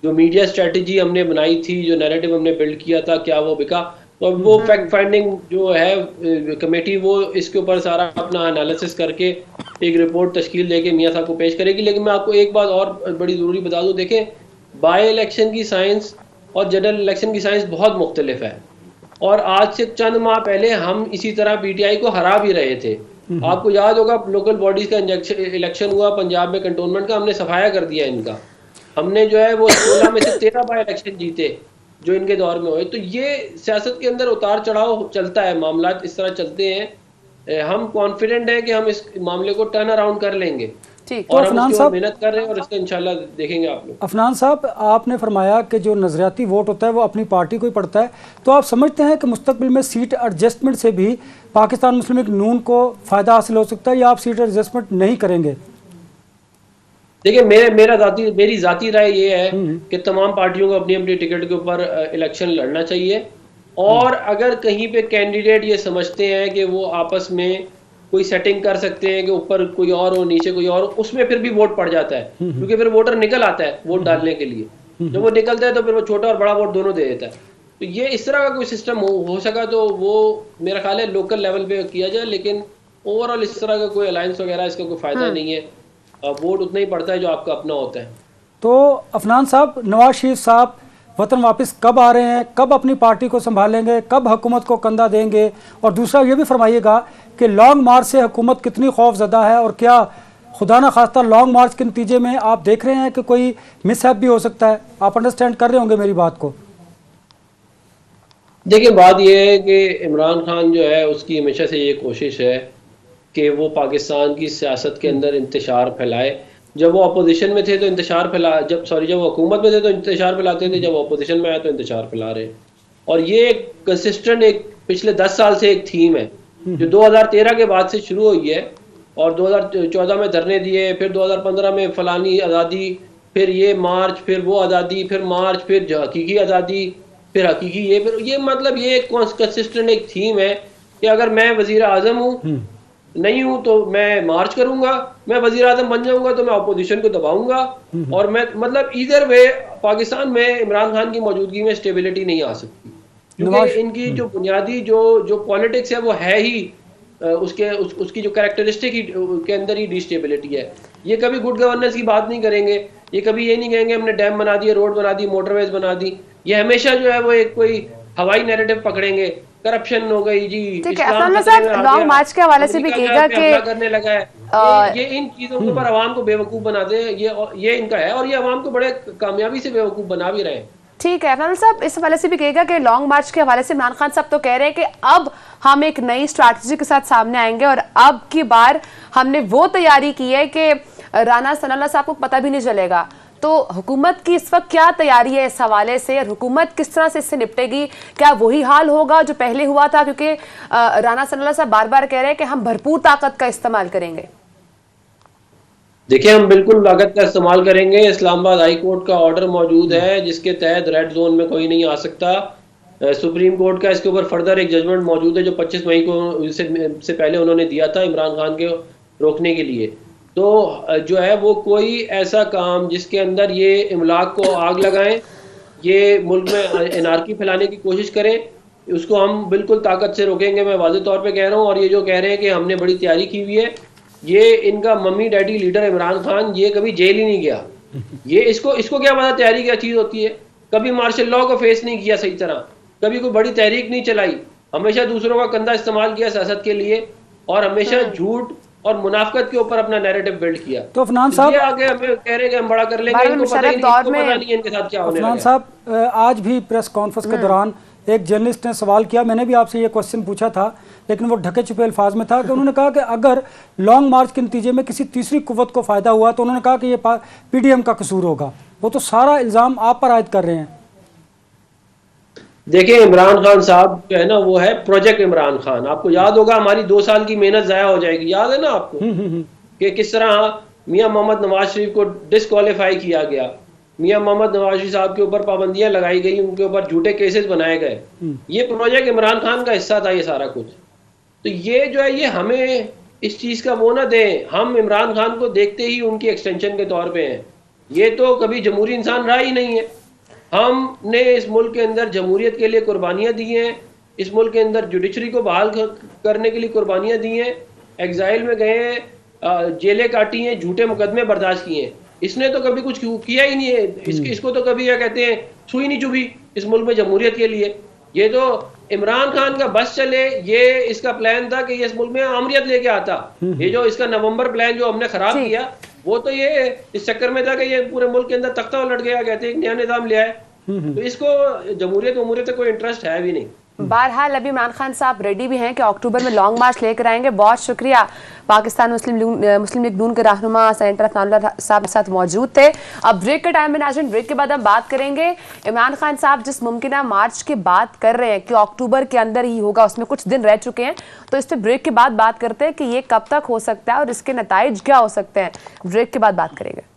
जो मीडिया स्ट्रेटजी हमने बनाई थी, जो नैरेटिव हमने बिल्ड किया था, क्या वो बिका। तो वो फैक्ट फाइंडिंग जो है कमेटी वो इसके ऊपर सारा अपना एनालिसिस करके एक रिपोर्ट तश्कील देके मियाँ साहब को पेश करेगी। लेकिन मैं आपको एक बात और बड़ी ज़रूरी बता दूँ, देखें बाई इलेक्शन की साइंस और जनरल इलेक्शन की साइंस बहुत मुख्तलिफ है, और आज से चंद माह पहले हम इसी तरह पीटीआई को हरा भी रहे थे। आपको याद होगा लोकल बॉडीज का इलेक्शन हुआ पंजाब में, कंटोनमेंट का, हमने सफाया कर दिया इनका। हमने जो है वो 16 में से 13 बाई इलेक्शन जीते जो इनके दौर में हुए। तो ये सियासत के अंदर उतार चढ़ाव चलता है, मामला इस तरह चलते हैं। हम कॉन्फिडेंट हैं कि हम इस मामले को टर्न अराउंड कर लेंगे और हम उसकी ओर मेहनत कर रहे हैं और इसका इंशाल्लाह देखेंगे आप लोग। अफनान साहब, आपने फरमाया कि जो नजरियाती वोट होता है वो अपनी पार्टी को ही पड़ता है, तो आप समझते हैं कि मुस्तकबिल में सीट एडजस्टमेंट से भी पाकिस्तान मुस्लिम लीग नून को फायदा हासिल हो सकता है, या आप सीट एडजस्टमेंट नहीं करेंगे? देखिए, मेरी जाती राय ये है कि तमाम पार्टियों को अपनी अपनी टिकट के ऊपर इलेक्शन लड़ना चाहिए, और अगर कहीं पे कैंडिडेट ये समझते हैं कि वो आपस में कोई सेटिंग कर सकते हैं कि ऊपर कोई और हो नीचे कोई और हो, उसमें फिर भी वोट पड़ जाता है, क्योंकि फिर वोटर निकल आता है वोट डालने के लिए। जब वो निकलता है तो फिर वो छोटा और बड़ा वोट दोनों दे देता है। तो ये इस तरह का कोई सिस्टम हो सका तो वो मेरा ख्याल है लोकल लेवल पे किया जाए, लेकिन ओवरऑल इस तरह का कोई अलायंस वगैरह इसका कोई फायदा नहीं है। वोट उतना ही पड़ता है जो आपका अपना होता है। तो अफनान साहब, नवाज शरीफ साहब वतन वापस कब आ रहे हैं, कब अपनी पार्टी को संभालेंगे, कब हुकूमत को कंधा देंगे? और दूसरा ये भी फरमाइएगा कि लॉन्ग मार्च से हुकूमत कितनी खौफजदा है, और क्या खुदा ना खास्ता लॉन्ग मार्च के नतीजे में आप देख रहे हैं कि कोई मिसहैप भी हो सकता है? आप अंडरस्टैंड कर रहे होंगे मेरी बात को। देखिए, बात यह है कि इमरान खान जो है उसकी हमेशा से ये कोशिश है कि वो पाकिस्तान की सियासत के अंदर इंतशार फैलाए। जब वो अपोजिशन में थे तो इंतशार फैला जब वो हुकूमत में थे तो इंतशार फैलाते थे, जब वो अपोजिशन में आए तो इंतशार फैला रहे। और ये एक कंसिस्टेंट एक पिछले 10 साल से एक थीम है जो 2013 के बाद से शुरू हुई है, और 2014 में धरने दिए, फिर 2015 में फलानी आज़ादी, फिर ये मार्च, फिर वो आज़ादी, फिर मार्च, फिर हकीकी आज़ादी, फिर हकीकी ये मतलब ये एक कंसिस्टेंट एक थीम है कि अगर मैं वजीर आजम हूँ नहीं हूँ तो मैं मार्च करूंगा, मैं वजीर आजम बन जाऊंगा तो मैं अपोजिशन को दबाऊंगा। और मैं मतलब इधर वे पाकिस्तान में इमरान खान की मौजूदगी में स्टेबिलिटी नहीं आ सकती, क्योंकि इनकी जो बुनियादी जो पॉलिटिक्स है वो है ही उसकी जो कैरेक्टरिस्टिक ही के अंदर ही डिस्टेबिलिटी है। ये कभी गुड गवर्नेंस की बात नहीं करेंगे, ये कभी ये नहीं कहेंगे हमने डैम बना दिए, रोड बना दी, मोटरवेज बना दी। ये हमेशा जो है वो एक कोई हवाई नैरेटिव पकड़ेंगे, करप्शन हो गई जी, ठीक है। लॉन्ग मार्च के हवाले से भी कहेगा कि करने लगा है, ये इन चीजों के ऊपर आवाम को बेवकूफ बनाते हैं, ये इनका है, और ये आवाम को बड़े कामयाबी से बेवकूफ बना भी रहे हैं। ठीक है। अफनान साहब इस हवाले से भी कहेगा कि लॉन्ग मार्च के हवाले से इमरान खान साहब तो कह रहे हैं कि अब हम एक नई स्ट्रैटेजी के साथ सामने आएंगे और अब की बार हमने वो तैयारी की है कि राना सनाउल्लाह साहब को पता भी नहीं चलेगा। तो हुकूमत की इस वक्त क्या तैयारी है इस हवाले से, हुकूमत किस तरह से इससे निपटेगी? क्या वही हाल होगा जो पहले हुआ था? क्योंकि राना सनाउल्लाह साहब बार बार कह रहे हैं कि हम भरपूर ताकत का इस्तेमाल करेंगे। देखिए, हम बिल्कुल ताकत का इस्तेमाल करेंगे। इस्लामाबाद हाई कोर्ट का ऑर्डर मौजूद है जिसके तहत रेड जोन में कोई नहीं आ सकता। सुप्रीम कोर्ट का इसके ऊपर फर्दर एक जजमेंट मौजूद है जो 25 मई को से पहले उन्होंने दिया था इमरान खान के रोकने के लिए। तो जो है वो कोई ऐसा काम जिसके अंदर ये इमलाक को आग लगाएं, ये मुल्क में एनार्की फैलाने की कोशिश करें, उसको हम बिल्कुल ताकत से रोकेंगे। मैं वाज़ेह तौर पे कह रहा हूँ। और ये जो कह रहे हैं कि हमने बड़ी तैयारी की हुई है, ये इनका mummy daddy leader Imran Khan ये कभी जेल ही नहीं गया। ये इसको क्या पता तैयारी क्या चीज़ होती है? कभी मार्शल लॉ को फेस नहीं किया सही तरह, कभी कोई बड़ी तहरीक नहीं चलाई, हमेशा दूसरों का कंधा इस्तेमाल किया सियासत के लिए, और हमेशा झूठ और मुनाफकत के ऊपर अपना नैरेटिव बिल्ड किया। तो अफनान साहब ये आगे हमें कह रहे हैं कि हम बड़ा कर लेंगे, इनको पता नहीं इनके साथ क्या होने वाला है। अफनान साहब आज भी प्रेस कॉन्फ्रेंस के दौरान एक जर्नलिस्ट ने सवाल किया, मैंने भी आपसे ये क्वेश्चन पूछा था लेकिन वो ढके छुपे अल्फाज में था, कि उन्होंने कहा कि अगर लॉन्ग मार्च के नतीजे में किसी तीसरी कुव्वत को फ़ायदा हुआ तो उन्होंने कहा कि ये पीडीएम का कसूर होगा। वो तो सारा इल्ज़ाम आप पर आयद कर रहे हैं। देखिए, इमरान खान साहब जो है ना वो है प्रोजेक्ट इमरान खान। आपको याद होगा हमारी 2 साल की मेहनत ज़ाया हो जाएगी, याद है ना आपको कि किस तरह मियां मोहम्मद नवाज शरीफ को डिसक्वालीफाई किया गया, मियां मोहम्मद नवाज शरीफ साहब के ऊपर पाबंदियां लगाई गई, उनके ऊपर झूठे केसेस बनाए गए। ये प्रोजेक्ट इमरान खान का हिस्सा था ये सारा कुछ। तो ये जो है ये हमें इस चीज़ का वो ना दें, हम इमरान खान को देखते ही उनकी एक्सटेंशन के तौर पे हैं। ये तो कभी जमहूरी इंसान रहा ही नहीं है। हमने इस मुल्क के अंदर जमहूरियत के लिए कुर्बानियाँ दी हैं, इस मुल्क के अंदर जुडिशरी को बहाल करने के लिए कुर्बानियाँ दी हैं, एग्जाइल में गए हैं, जेलें काटी हैं, झूठे मुकदमे बर्दाश्त किए हैं। इसने तो कभी कुछ किया ही नहीं है। इसको तो कभी क्या कहते हैं सुई नहीं चुभी इस मुल्क में जमहूरियत के लिए। ये तो इमरान खान का बस चले, ये इसका प्लान था कि ये इस मुल्क में आमरीत लेके आता। ये जो इसका नवंबर प्लान जो हमने खराब किया, वो तो ये इस चक्कर में था कि ये पूरे मुल्क के अंदर तख्ता उलट गया, कहते हैं एक नया निजाम ले आए। तो इसको जमहूरियत से कोई इंटरेस्ट है भी नहीं। बहरहाल अभी इमरान खान साहब रेडी भी हैं कि अक्टूबर में लॉन्ग मार्च लेकर आएंगे। बहुत शुक्रिया। पाकिस्तान मुस्लिम लीग नून के रहनुमा सेनेटर अफनानुल्लाह साहब के साथ मौजूद थे। अब ब्रेक के टाइम में नाज़रीन, ब्रेक के बाद हम बात करेंगे इमरान खान साहब जिस मुमकिन मार्च की बात कर रहे हैं कि अक्टूबर के अंदर ही होगा, उसमें कुछ दिन रह चुके हैं, तो इस पर ब्रेक के बाद बात करते हैं कि ये कब तक हो सकता है और इसके नताइज क्या हो सकते हैं। ब्रेक के बाद बात करेंगे।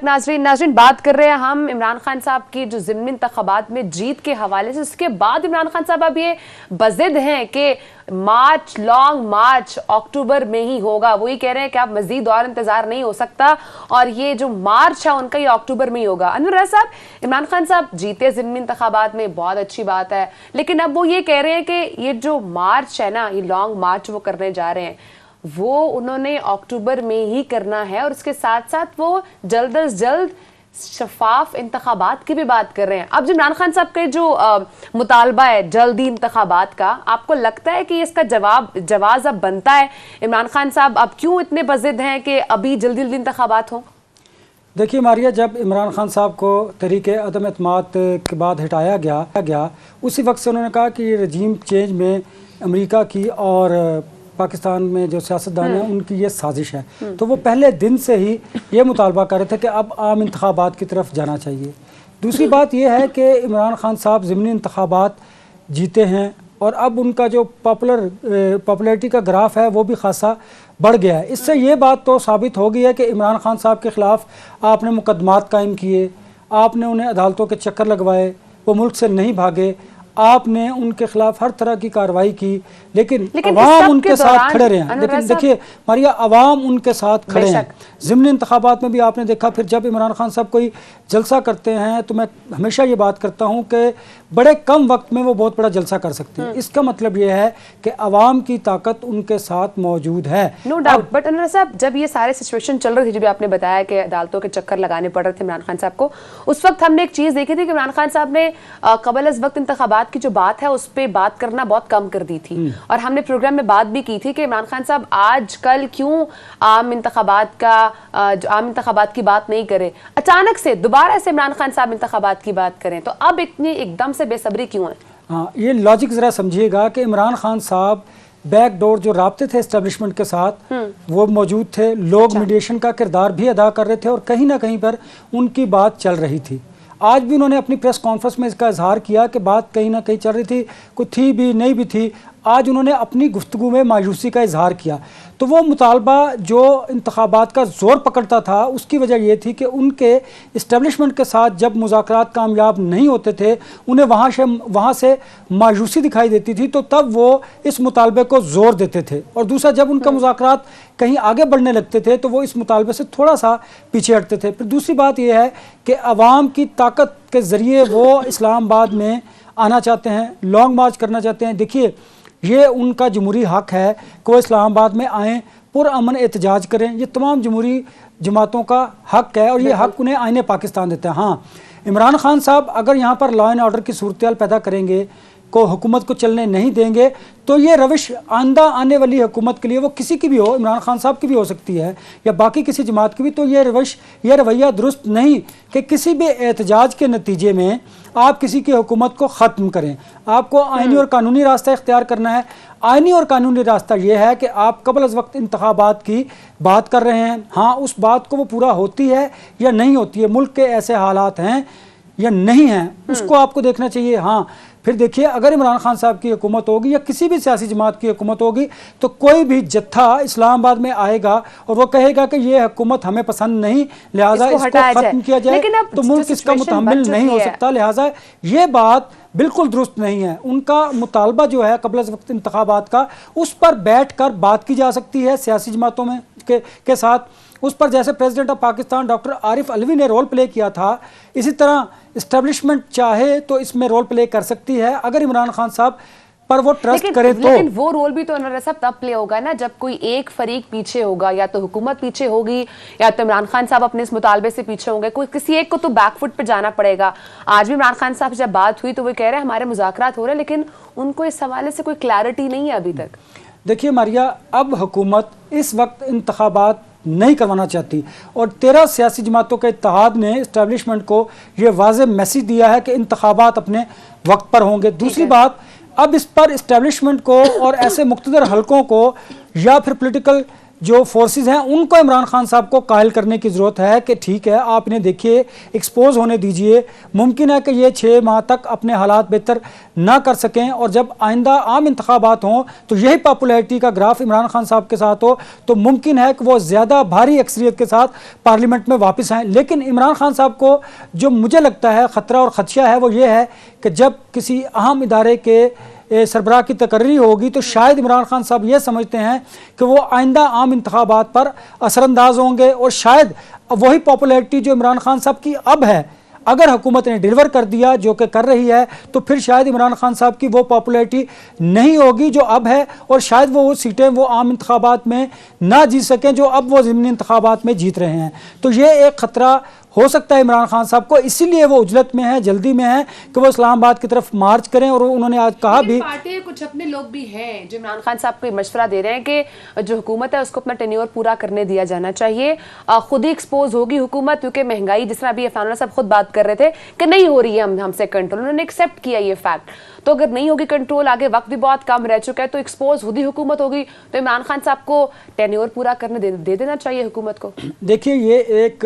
नाजरीन बात कर रहे हैं हम इमरान खान साहब की जो ज़िमनी इंतखाबात में जीत के हवाले से। उसके बाद इमरान खान साहब अब ये बज़िद हैं कि मार्च, लॉन्ग मार्च अक्टूबर में ही होगा। वही कह रहे हैं कि अब मजीद और इंतजार नहीं हो सकता और ये जो मार्च है उनका ये अक्टूबर में ही होगा। अनवर साहब, इमरान खान साहब जीते ज़िमनी इंतखाबात में, बहुत अच्छी बात है, लेकिन अब वो ये कह रहे हैं कि ये जो मार्च है ना, ये लॉन्ग मार्च वो करने जा रहे हैं, वो उन्होंने अक्टूबर में ही करना है और उसके साथ साथ वो जल्द अज जल्द शफाफ इंतखाबात की भी बात कर रहे हैं। अब जो इमरान खान साहब के जो मुतालबा है जल्दी इंतखाबात का, आपको लगता है कि इसका जवाब अब बनता है? इमरान खान साहब अब क्यों इतने बज़िद हैं कि अभी जल्दी जल्दी इंतखाबात हों? देखिए मारिया, जब इमरान खान साहब को तरीके अदम एतमाद के बाद हटाया गया उसी वक्त से उन्होंने कहा कि ये रजीम चेंज में अमेरिका की और पाकिस्तान में जो सियासतदान हैं उनकी ये साजिश है। तो वो पहले दिन से ही ये मुतालबा कर रहे थे कि अब आम इंतखाबात की तरफ जाना चाहिए। दूसरी बात यह है कि इमरान खान साहब ज़िमनी इंतखाबात जीते हैं और अब उनका जो पॉपुलैरिटी का ग्राफ है वो भी खासा बढ़ गया है। इससे ये बात तो साबित हो गई है कि इमरान खान साहब के ख़िलाफ़ आपने मुकदमात कायम किए, आपने उन्हें अदालतों के चक्कर लगवाए, वो मुल्क से नहीं भागे, आपने उनके खिलाफ हर तरह की कार्रवाई की, लेकिन अवाम उनके साथ खड़े रहे हैं। लेकिन देखिए मारिया, अवाम उनके साथ खड़े हैं। ज़िमनी इंतखाबात में भी आपने देखा, फिर जब इमरान खान साहब कोई जलसा करते हैं तो मैं हमेशा ये बात करता हूँ कि बड़े कम वक्त में वो बहुत बड़ा जलसा कर सकते हैं। इसका मतलब ये है कि अवाम की ताकत उनके साथ मौजूद है, नो डाउट। बट अनवर साहब, जब ये सारे सिचुएशन चल रही थी, जब आपने बताया कि अदालतों के चक्कर लगाने पड़ रहे थे इमरान खान साहब को, उस वक्त हमने एक चीज़ देखी थी कि इमरान खान साहब ने कबल अज़ वक्त इंतखाबात की जो बात है उस पर बात करना बहुत कम कर दी थी। और हमने प्रोग्राम में बात भी की थी कि इमरान खान साहब आजकल क्यों आम इंतखाबात की बात नहीं करे, अचानक से दोबारा से इमरान खान साहब इंतखाबात की बात करें, तो अब इतनी एकदम से बेसब्री क्यों है? हाँ, ये लॉजिक ज़रा समझिएगा कि इमरान खान साहब बैकडोर जो राब्ते थे एस्टेब्लिशमेंट के साथ वो मौजूद थे, लोग मीडिएशन का किरदार भी अदा कर रहे थे और कहीं ना कहीं पर उनकी बात चल रही थी। आज भी उन्होंने अपनी प्रेस कॉन्फ्रेंस में इसका इजहार किया कि बात कहीं ना कहीं चल रही थी, कुछ थी भी नहीं भी थी। आज उन्होंने अपनी गुफ्तगू में मायूसी का इजहार किया। तो वो मुतालबा जो इंतखाबात का ज़ोर पकड़ता था उसकी वजह ये थी कि उनके इस्टेब्लिशमेंट के साथ जब मुज़ाकरात कामयाब नहीं होते थे, उन्हें वहाँ से मायूसी दिखाई देती थी, तो तब वो इस मुतालबे को ज़ोर देते थे। और दूसरा, जब उनका मुज़ाकरात कहीं आगे बढ़ने लगते थे तो वो इस मुतालबे से थोड़ा सा पीछे हटते थे। फिर दूसरी बात यह है कि अवाम की ताकत के ज़रिए वो इस्लामाबाद में आना चाहते हैं, लॉन्ग मार्च करना चाहते हैं। देखिए, ये उनका जमहूरी हक है कि वो इस्लामाबाद में आएँ, पुरअमन एहतजाज करें, ये तमाम जमहूरी जमातों का हक है और ये हक उन्हें आईने पाकिस्तान देता है। हाँ, इमरान खान साहब अगर यहाँ पर लॉ एंड ऑर्डर की सूरत पैदा करेंगे, को हुकूमत को चलने नहीं देंगे, तो ये रविश आंदा आने वाली हुकूमत के लिए, वो किसी की भी हो, इमरान खान साहब की भी हो सकती है या बाकी किसी जमात की भी, तो ये रवैया दुरुस्त नहीं कि किसी भी एहतजाज के नतीजे में आप किसी की हुकूमत को ख़त्म करें। आपको आइनी और कानूनी रास्ता इख्तियार करना है। आइनी और कानूनी रास्ता ये है कि आप कबल अज़ वक्त इंतखाबात की बात कर रहे हैं, हाँ, उस बात को वो पूरा होती है या नहीं होती है, मुल्क के ऐसे हालात हैं या नहीं हैं, उसको आपको देखना चाहिए। हाँ, फिर देखिए, अगर इमरान खान साहब की हुकूमत होगी या किसी भी सियासी जमात की हुकूमत होगी तो कोई भी जत्था इस्लामाबाद में आएगा और वो कहेगा कि ये हुकूमत हमें पसंद नहीं, लिहाजा इसको ख़त्म किया जाए, तो मुल्क इसका मुतहम्मिल नहीं हो सकता। लिहाजा ये बात बिल्कुल दुरुस्त नहीं है। उनका मुतालबा जो है कबल अज़ वक्त इंतखाबात का, उस पर बैठ कर बात की जा सकती है सियासी जमातों में के साथ। उस पर जैसे president of Pakistan doctor Arif Alvi ने रोल प्ले किया था, इसी तरह इस्टेब्लिशमेंट चाहे तो इसमें रोल प्ले कर सकती है अगर इमरान खान साहब पर वो ट्रस्ट करे तो। लेकिन वो रोल भी तो अनवर साहब तब प्ले होगा ना जब कोई एक फरीक पीछे होगा, या तो हुकूमत पीछे होगी या तो इमरान खान साहब अपने इस मुतालबे से पीछे होंगे, कोई किसी एक को तो बैकफुट पे जाना पड़ेगा। आज भी इमरान खान साहब से जब बात हुई तो वो कह रहे हैं हमारे मुज़ाकरात हो रहे हैं, लेकिन उनको इस हवाले से कोई क्लैरिटी नहीं है अभी तक। देखिए मारिया, अब हुकूमत इस वक्त इंतखाबात नहीं करवाना चाहती और 13 सियासी जमातों के इत्तेहाद ने इस्टेब्लिशमेंट को ये वाज़ेह मैसेज दिया है कि इंतखाबात अपने वक्त पर होंगे। दूसरी बात, अब इस पर इस्टेब्लिशमेंट को और ऐसे मुख्तदर हलकों को या फिर पॉलिटिकल जो फोर्सेस हैं उनको इमरान खान साहब को कायल करने की ज़रूरत है कि ठीक है, आप इन्हें देखिए, एक्सपोज होने दीजिए। मुमकिन है कि ये 6 माह तक अपने हालात बेहतर ना कर सकें और जब आइंदा आम इंतखाबात हों तो यही पॉपुलैरिटी का ग्राफ इमरान खान साहब के साथ हो तो मुमकिन है कि वो ज़्यादा भारी अक्सरियत के साथ पार्लियामेंट में वापस आएँ। लेकिन इमरान खान साहब को जो मुझे लगता है ख़तरा और ख़दशा है वो ये है कि जब किसी अहम इदारे के सरबराह की तकर्री होगी तो शायद इमरान खान साहब ये समझते हैं कि वो आइंदा आम इंतखाबात पर असरअंदाज होंगे और शायद वही पॉपुलैरिटी जो इमरान खान साहब की अब है, अगर हुकूमत ने डिलीवर कर दिया जो कि कर रही है, तो फिर शायद इमरान खान साहब की वो पॉपुलैरिटी नहीं होगी जो अब है और शायद वो सीटें वो आम इंतखाबात में ना जीत सकें जो अब वो ज़िमनी इंतखाबात में जीत रहे हैं। तो ये एक ख़तरा हो सकता है इमरान खान साहब को, इसीलिए वो उजलत में है, जल्दी में है कि वो इस्लामाबाद की तरफ मार्च करें। और उन्होंने आज कहा भी, पार्टी के कुछ अपने लोग भी हैं जो इमरान खान साहब को मशवरा दे रहे हैं कि जो हुकूमत है उसको अपना टेन्योर पूरा करने दिया जाना चाहिए। खुद ही एक्सपोज होगी हुकूमत, क्योंकि महंगाई, जिस तरह अभी अफान साहब खुद बात कर रहे थे कि नहीं हो रही है हमसे कंट्रोल, उन्होंने एक्सेप्ट किया ये फैक्ट। तो अगर नहीं होगी कंट्रोल, आगे वक्त भी बहुत कम रह चुका है, तो एक्सपोज खुद ही हुकूमत होगी, तो इमरान खान साहब को टेन्योर पूरा करने दे देना चाहिए हुकूमत को। देखिए ये एक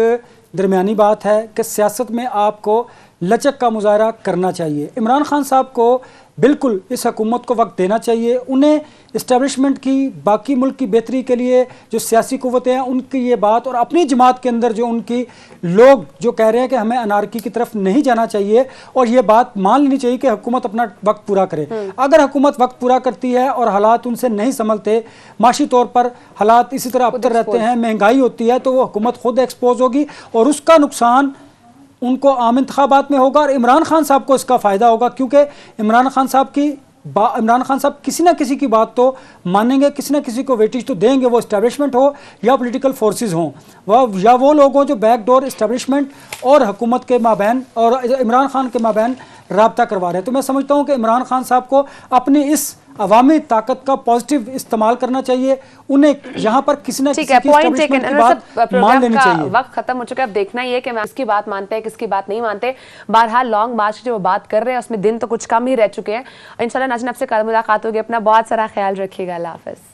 दरमियानी बात है कि सियासत में आपको लचक का मुजाहरा करना चाहिए। इमरान खान साहब को बिल्कुल इस हुकूमत को वक्त देना चाहिए। उन्हें इस्टेब्लिशमेंट की, बाकी मुल्क की बेहतरी के लिए जो सियासी कुव्वतें हैं उनकी ये बात, और अपनी जमात के अंदर जो उनकी लोग जो कह रहे हैं कि हमें अनारकी की तरफ नहीं जाना चाहिए, और ये बात मान लेनी चाहिए कि हुकूमत अपना वक्त पूरा करे। अगर हुकूमत वक्त पूरा करती है और हालात उनसे नहीं संभलते, माशी तौर पर हालात इसी तरह अबतर रहते हैं, महंगाई होती है, तो वो हुकूमत खुद एक्सपोज होगी और उसका नुकसान उनको आम इंतखाबात में होगा और इमरान खान साहब को इसका फ़ायदा होगा, क्योंकि इमरान खान साहब किसी ना किसी की बात तो मानेंगे, किसी ना किसी को वेटेज तो देंगे, वो इस्टेब्लिशमेंट हो या पॉलिटिकल फोर्सेस हों, वह या वो लोग हों जो बैकडोर इस्टेब्लिशमेंट और हुकूमत के माबैन और इमरान खान के माबैन राब्ता करवा रहे हैं। तो मैं समझता हूँ कि इमरान खान साहब को अपनी इस अवामी ताकत का पॉजिटिव इस्तेमाल करना चाहिए। उन्हें यहाँ पर किसी न किसी पॉइंट मान लेनी चाहिए। वक्त खत्म हो चुका है, अब देखना ही है कि किसकी बात मानते हैं, किसकी बात नहीं मानते। बहरहाल लॉन्ग मार्च की जो बात कर रहे हैं उसमें दिन तो कुछ कम ही रह चुके हैं। इंशाल्लाह नाज़रीन आपसे कल मुलाकात होगी। अपना बहुत सारा ख्याल रखिएगा। अल्लाह हाफ़िज़।